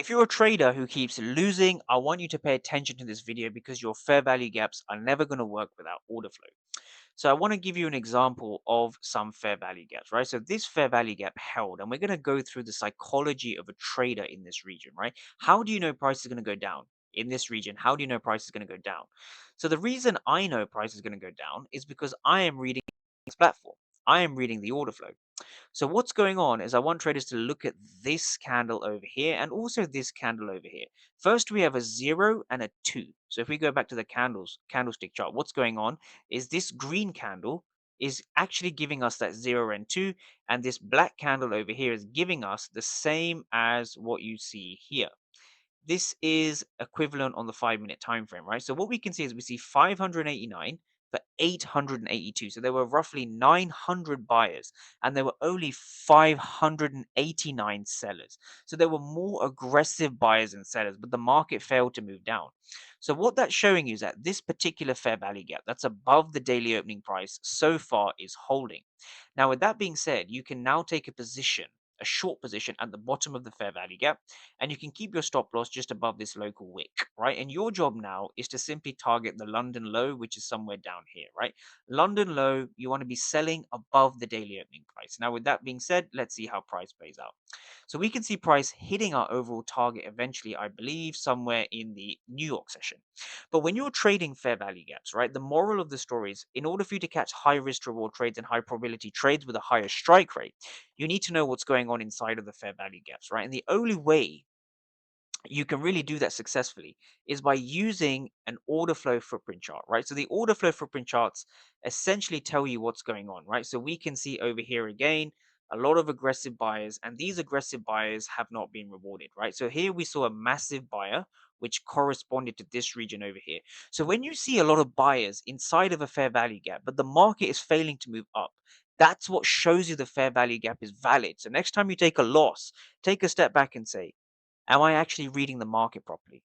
If you're a trader who keeps losing, I want you to pay attention to this video because your fair value gaps are never going to work without order flow. So I want to give you an example of some fair value gaps, right? So this fair value gap held, and we're going to go through the psychology of a trader in this region, right? How do you know price is going to go down in this region? How do you know price is going to go down? So the reason I know price is going to go down is because I am reading this platform. I am reading the order flow. So what's going on is I want traders to look at this candle over here and also this candle over here. First, we have a 0 and a 2. So if we go back to the candlestick chart, what's going on is this green candle is actually giving us that 0 and 2, and this black candle over here is giving us the same as what you see here. This is equivalent on the 5-minute time frame, right? So what we can see is we see 589 for 882. So there were roughly 900 buyers and there were only 589 sellers. So there were more aggressive buyers and sellers, but the market failed to move down. So what that's showing you is that this particular fair value gap that's above the daily opening price so far is holding. Now, with that being said, you can now take a position, a short position at the bottom of the fair value gap, and you can keep your stop loss just above this local wick, right? And your job now is to simply target the London low, which is somewhere down here, right? London low, you want to be selling above the daily opening price. Now, with that being said, let's see how price plays out. So we can see price hitting our overall target eventually, I believe, somewhere in the New York session. But when you're trading fair value gaps, right, the moral of the story is in order for you to catch high risk reward trades and high probability trades with a higher strike rate, you need to know what's going on inside of the fair value gaps, right? And the only way you can really do that successfully is by using an order flow footprint chart, right? So the order flow footprint charts essentially tell you what's going on, right? So we can see over here again a lot of aggressive buyers, and these aggressive buyers have not been rewarded, right? So here we saw a massive buyer which corresponded to this region over here. So when you see a lot of buyers inside of a fair value gap but the market is failing to move up, that's what shows you the fair value gap is valid. So next time you take a loss, take a step back and say, am I actually reading the market properly?